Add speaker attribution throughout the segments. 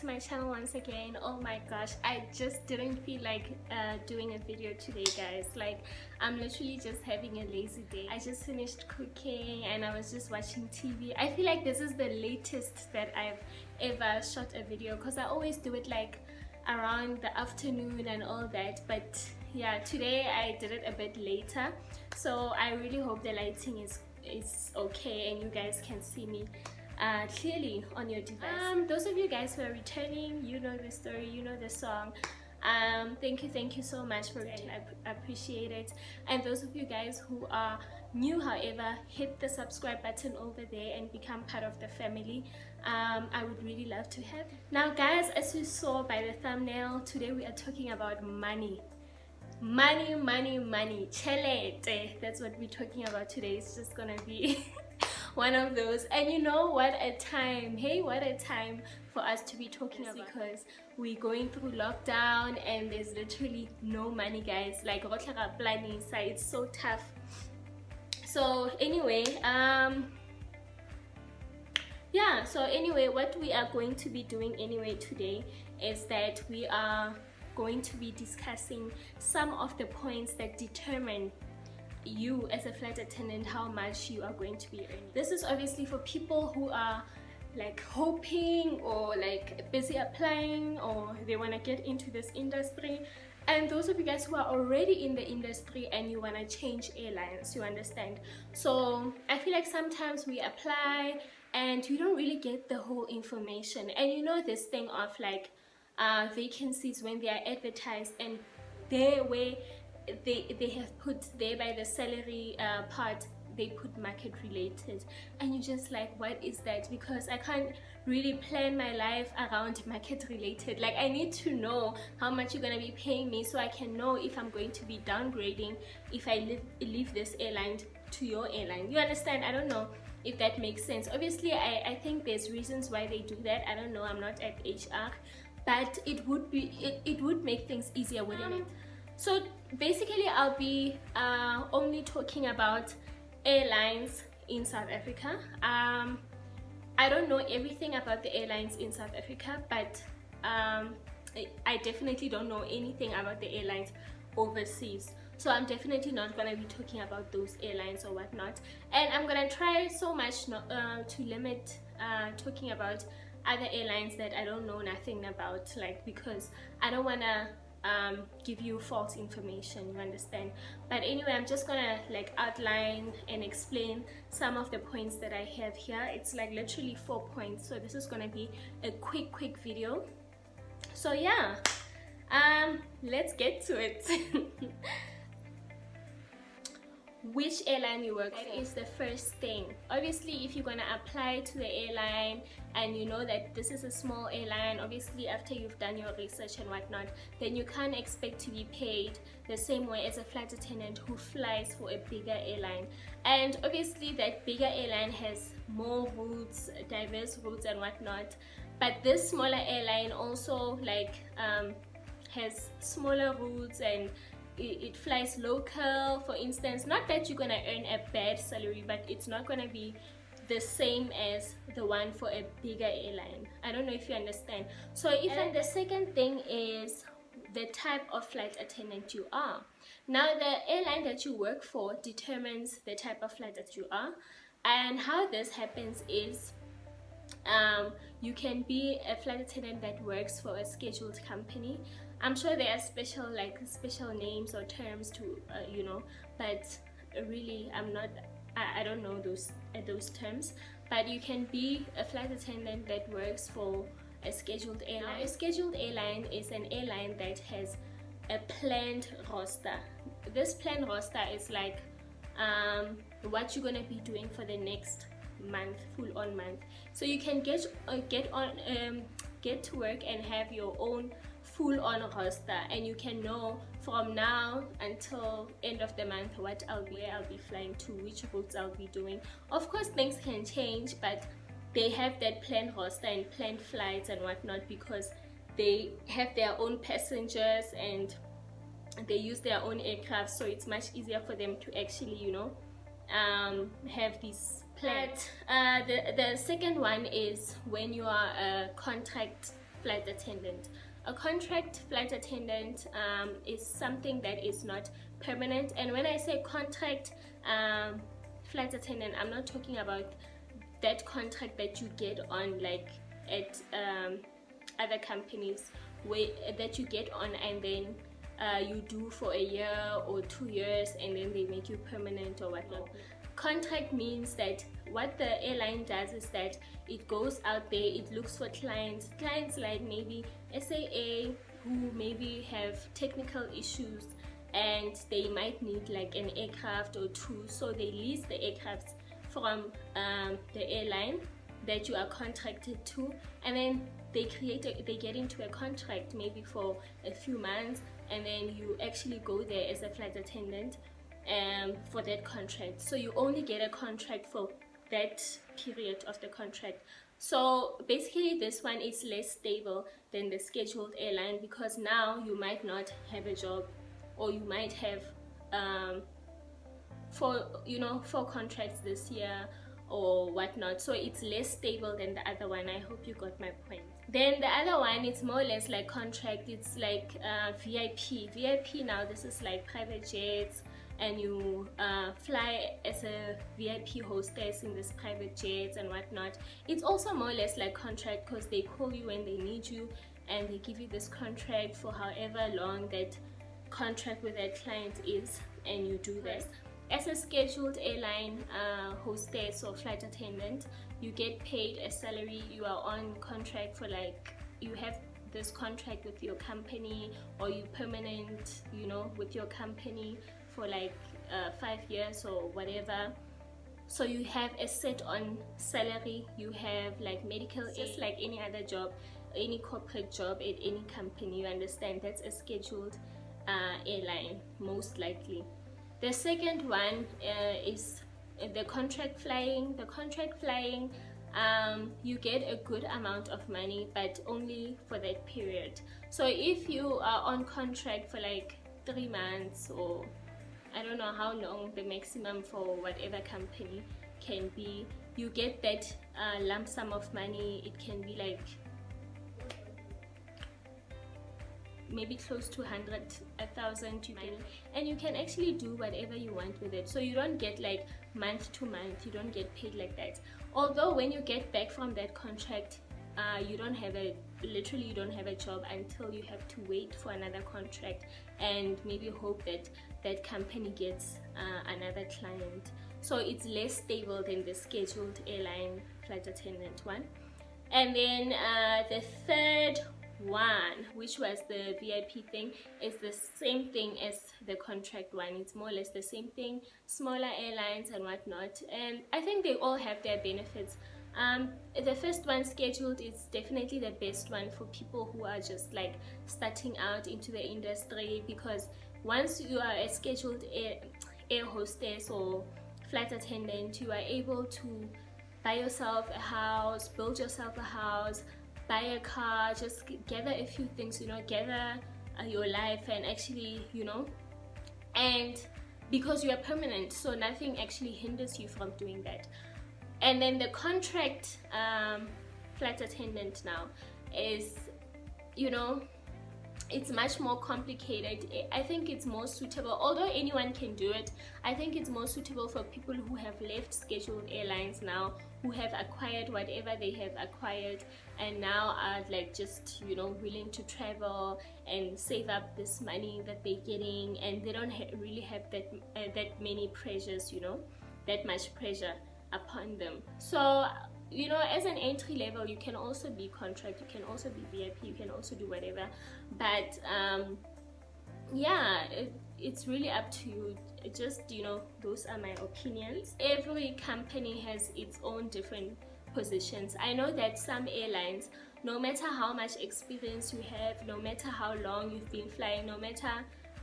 Speaker 1: to my channel once again. Oh my gosh, I just didn't feel like doing a video today, guys. Like, I'm literally just having a lazy day. I just finished cooking and I was just watching TV. I feel like this is the latest that I've ever shot a video, because I always do it like around the afternoon and all that, but yeah, today I did it a bit later, so I really hope the lighting is okay and you guys can see me clearly on your device. Those of you guys who are returning, you know the story, you know the song. Thank you so much for returning. I appreciate it. And those of you guys who are new, however, hit the subscribe button over there and become part of the family. I would really love to have you. Now guys, as you saw by the thumbnail, today we are talking about money. Money, chelete. That's what we're talking about today. It's just gonna be one of those. And you know what a time, hey, what a time for us to be talking about, because we're going through lockdown and there's literally no money, guys. Like, it's so tough. So anyway, yeah, so anyway, what we are going to be doing anyway today is that we are going to be discussing some of the points that determine you as a flight attendant, how much you are going to be earning. This is obviously for people who are like hoping or like busy applying, or they want to get into this industry, and those of you guys who are already in the industry and you want to change airlines, you understand. So I feel like sometimes we apply and we don't really get the whole information. And you know this thing of like vacancies when they are advertised, and they have put there by the salary part, they put market related, and you're just like, what is that? Because I can't really plan my life around market related. Like, I need to know how much you're gonna be paying me so I can know if I'm going to be downgrading if I leave this airline to your airline. You understand? I don't know if that makes sense. Obviously I think there's reasons why they do that. I don't know, I'm not at HR, but it would make things easier, wouldn't it? So basically I'll be only talking about airlines in South Africa. I don't know everything about the airlines in South Africa, but I definitely don't know anything about the airlines overseas. So I'm definitely not going to be talking about those airlines or whatnot. And I'm going to try so much not, to limit talking about other airlines that I don't know nothing about, like, because I don't want to give you false information, you understand. But anyway, I'm just gonna like outline and explain some of the points that I have here. It's like literally 4 points, so this is gonna be a quick video. So yeah, let's get to it. Which airline you work for is the first thing. Obviously, if you're gonna apply to the airline and you know that this is a small airline, obviously after you've done your research and whatnot, then you can't expect to be paid the same way as a flight attendant who flies for a bigger airline. And obviously that bigger airline has more routes, diverse routes and whatnot, but this smaller airline also like has smaller routes, and it flies local, for instance. Not that you're gonna earn a bad salary, but it's not gonna be the same as the one for a bigger airline. I don't know if you understand. So and the second thing is the type of flight attendant you are. Now the airline that you work for determines the type of flight that you are, and how this happens is you can be a flight attendant that works for a scheduled company. I'm sure there are special names or terms to you know, but really I don't know those terms. But you can be a flight attendant that works for a scheduled airline. A scheduled airline is an airline that has a planned roster. This planned roster is like what you're gonna be doing for the next month, full on month. So you can get to work and have your own full-on roster, and you can know from now until end of the month where I'll be flying to, which routes I'll be doing. Of course things can change, but they have that planned roster and planned flights and whatnot, because they have their own passengers and they use their own aircraft, so it's much easier for them to actually, you know, have these plans. The second one is when you are a contract flight attendant. A contract flight attendant is something that is not permanent, and when I say contract flight attendant, I'm not talking about that contract that you get on like at other companies that you get on and then you do for a year or 2 years and then they make you permanent or whatnot. Contract means that what the airline does is that it goes out there, it looks for clients like maybe SAA who maybe have technical issues and they might need like an aircraft or two, so they lease the aircrafts from the airline that you are contracted to, and then they get into a contract maybe for a few months, and then you actually go there as a flight attendant for that contract. So you only get a contract for that period of the contract. So basically this one is less stable than the scheduled airline, because now you might not have a job, or you might have 4 contracts this year or whatnot. So it's less stable than the other one. I hope you got my point. Then the other one, it's more or less like contract. It's like VIP now. This is like private jets, and you fly as a VIP hostess in this private jets and whatnot. It's also more or less like contract, because they call you when they need you and they give you this contract for however long that contract with that client is, and you do that. As a scheduled airline hostess or flight attendant, you get paid a salary. You are on contract for like, you have this contract with your company, or you permanent, with your company for like 5 years or whatever. So you have a set on salary, you have like medical aid, just like any other job, any corporate job at any company, you understand. That's a scheduled airline, most likely. The second one is the contract flying. The contract flying, you get a good amount of money, but only for that period. So if you are on contract for like 3 months, or I don't know how long the maximum for whatever company can be, you get that lump sum of money. It can be like maybe close to 100,000 you can, and you can actually do whatever you want with it. So you don't get like month to month, you don't get paid like that. Although when you get back from that contract, you don't have a job until you have to wait for another contract and maybe hope that that company gets another client. So it's less stable than the scheduled airline flight attendant one. And then the third one, which was the VIP thing, is the same thing as the contract one. It's more or less the same thing, smaller airlines and whatnot, and I think they all have their benefits. The first one, scheduled, is definitely the best one for people who are just like starting out into the industry, because once you are a scheduled air hostess or flight attendant, you are able to buy yourself a house, build yourself a house, buy a car, just gather a few things, gather your life, and actually, and because you are permanent, so nothing actually hinders you from doing that. And then the contract flight attendant now is, it's much more complicated. I think it's more suitable, although anyone can do it, I think it's more suitable for people who have left scheduled airlines now, who have acquired whatever they have acquired, and now are like just willing to travel and save up this money that they're getting, and they don't really have that many pressures, that much pressure upon them. So as an entry level, you can also be contract, you can also be VIP, you can also do whatever, but yeah, it's really up to you. Just those are my opinions. Every company has its own different positions. I know that some airlines, no matter how much experience you have, no matter how long you've been flying, no matter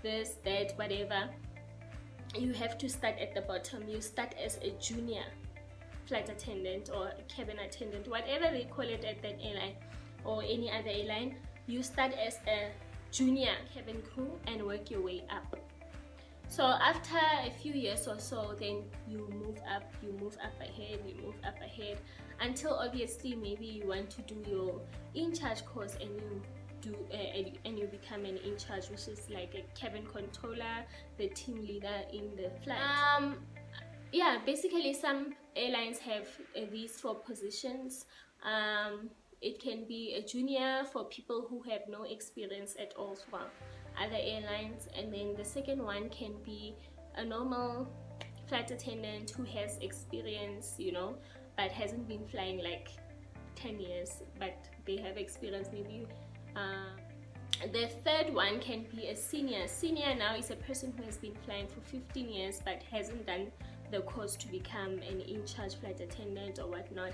Speaker 1: this, that, whatever, you have to start at the bottom. You start as a junior flight attendant or cabin attendant, whatever they call it at that airline or any other airline. You start as a junior cabin crew and work your way up. So after a few years or so, then you move up ahead, you move up ahead, until obviously maybe you want to do your in-charge course and you become an in-charge, which is like a cabin controller, the team leader in the flight. Yeah, basically some airlines have these 4 positions. It can be a junior for people who have no experience at all from other airlines, and then the second one can be a normal flight attendant who has experience, you know, but hasn't been flying like 10 years, but they have experience maybe. The third one can be a senior. Senior now is a person who has been flying for 15 years but hasn't done the course to become an in-charge flight attendant or whatnot.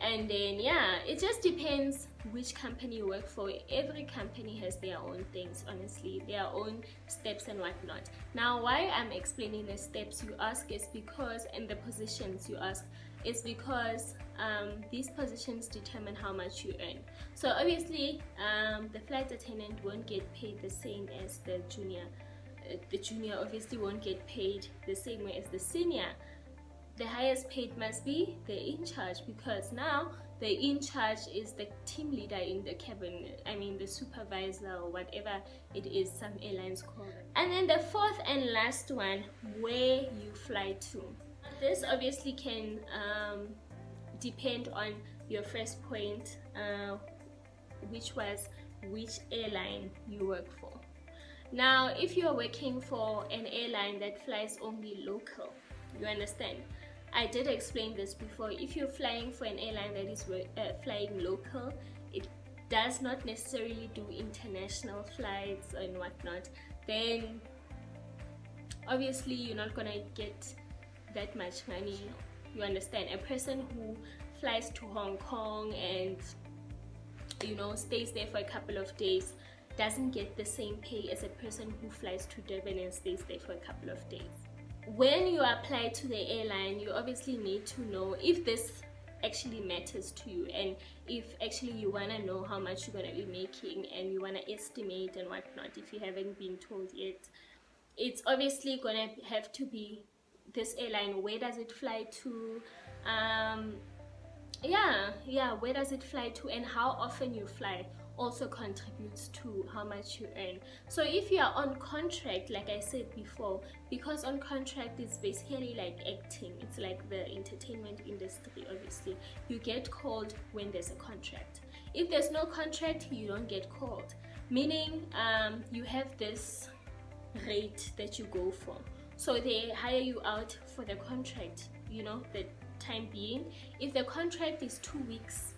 Speaker 1: And then yeah, it just depends which company you work for. Every company has their own things, honestly, their own steps and whatnot. Now why I'm explaining the steps you ask is because, and the positions you ask is because these positions determine how much you earn. So obviously the flight attendant won't get paid the same as the junior. The junior obviously won't get paid the same way as the senior. The highest paid must be the in-charge, because now the in-charge is the team leader in the cabin, I mean the supervisor or whatever it is some airlines call it. And then the fourth and last one, where you fly to. This obviously can depend on your first point, which was which airline you work for. Now if you're working for an airline that flies only local, you understand, I did explain this before, if you're flying for an airline that is flying local, it does not necessarily do international flights and whatnot, then obviously you're not gonna get that much money. You understand, a person who flies to Hong Kong and, you know, stays there for a couple of days doesn't get the same pay as a person who flies to Durban and stays there for a couple of days. When you apply to the airline, you obviously need to know if this actually matters to you, and if actually you want to know how much you're going to be making and you want to estimate and whatnot. If you haven't been told yet, it's obviously going to have to be this airline, where does it fly to, where does it fly to, and how often you fly also contributes to how much you earn. So if you are on contract, like I said before, because on contract is basically like acting, it's like the entertainment industry, obviously you get called when there's a contract. If there's no contract, you don't get called, meaning you have this rate that you go for, so they hire you out for the contract, you know, the time being. If the contract is 2 weeks,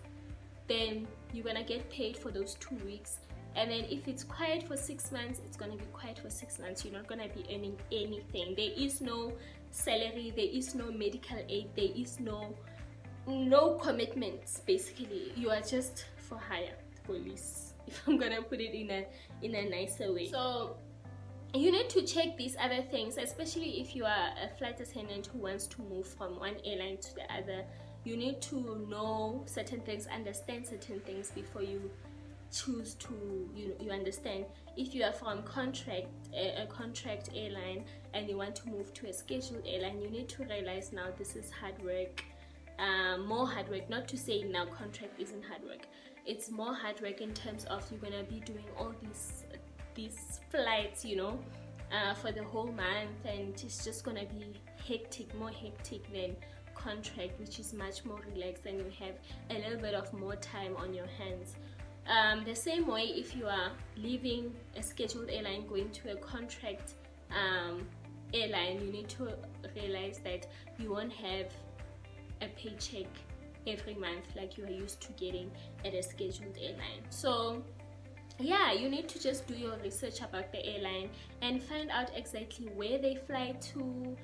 Speaker 1: then you're gonna get paid for those 2 weeks, and then if it's quiet for 6 months, it's gonna be quiet for 6 months. You're not gonna be earning anything. There is no salary, there is no medical aid, there is no commitments. Basically you are just for hire, for lease, if I'm gonna put it in a nicer way. So you need to check these other things, especially if you are a flight attendant who wants to move from one airline to the other. You need to know certain things, understand certain things before you choose to, you understand. If you are from a contract airline and you want to move to a scheduled airline, you need to realize now this is hard work, more hard work. Not to say now contract isn't hard work, it's more hard work in terms of you're gonna be doing all these flights, you know, for the whole month, and it's just gonna be hectic, more hectic than contract, which is much more relaxed and you have a little bit of more time on your hands. The same way, if you are leaving a scheduled airline going to a contract airline, you need to realize that you won't have a paycheck every month like you are used to getting at a scheduled airline. So yeah, you need to just do your research about the airline and find out exactly where they fly to.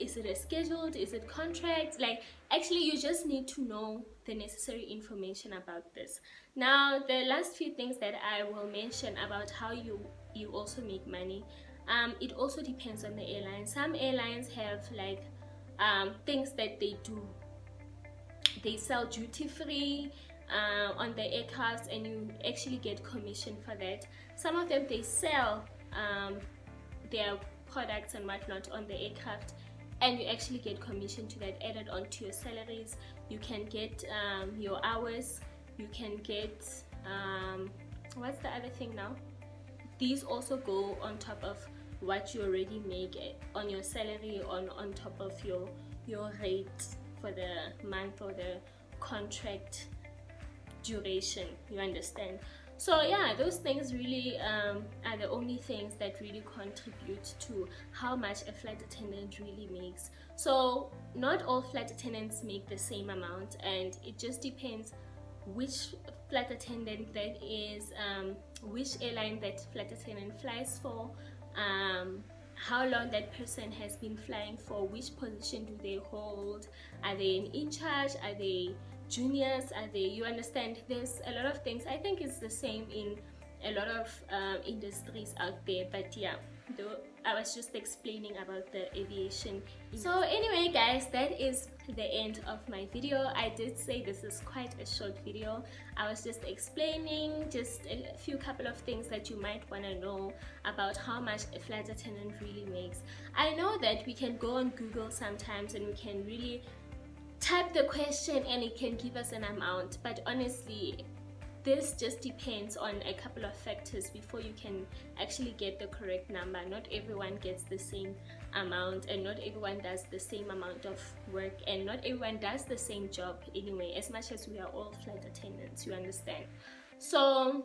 Speaker 1: Is it a scheduled, is it contract? Like, actually you just need to know the necessary information about this. Now the last few things that I will mention about how you also make money, it also depends on the airline. Some airlines have like things that they do. They sell duty free on the aircraft, and you actually get commission for that. Some of them they sell their products and whatnot on the aircraft, and you actually get commission to that added onto your salaries. You can get your hours, you can get what's the other thing now? These also go on top of what you already make on your salary, on top of your rate for the month or the contract duration, you understand? So yeah, those things really are the only things that really contribute to how much a flight attendant really makes. So not all flight attendants make the same amount, and it just depends which flight attendant that is, which airline that flight attendant flies for, how long that person has been flying for, which position do they hold, are they in charge, are they juniors, are they, you understand? There's a lot of things. I think it's the same in a lot of industries out there, but yeah, though I was just explaining about the aviation. So anyway guys, that is the end of my video. I did say this is quite a short video. I was just explaining just a few couple of things that you might want to know about how much a flight attendant really makes. I know that we can go on Google sometimes and we can really type the question and it can give us an amount, but honestly this just depends on a couple of factors before you can actually get the correct number. Not everyone gets the same amount, and not everyone does the same amount of work, and not everyone does the same job anyway, as much as we are all flight attendants, you understand? So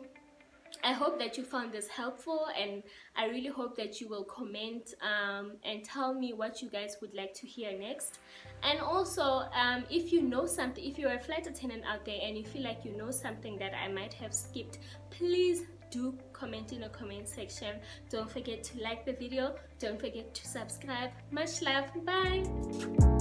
Speaker 1: I hope that you found this helpful, and I really hope that you will comment and tell me what you guys would like to hear next. And also if you know something, if you're a flight attendant out there and you feel like you know something that I might have skipped, please do comment in the comment section. Don't forget to like the video, don't forget to subscribe. Much love, bye.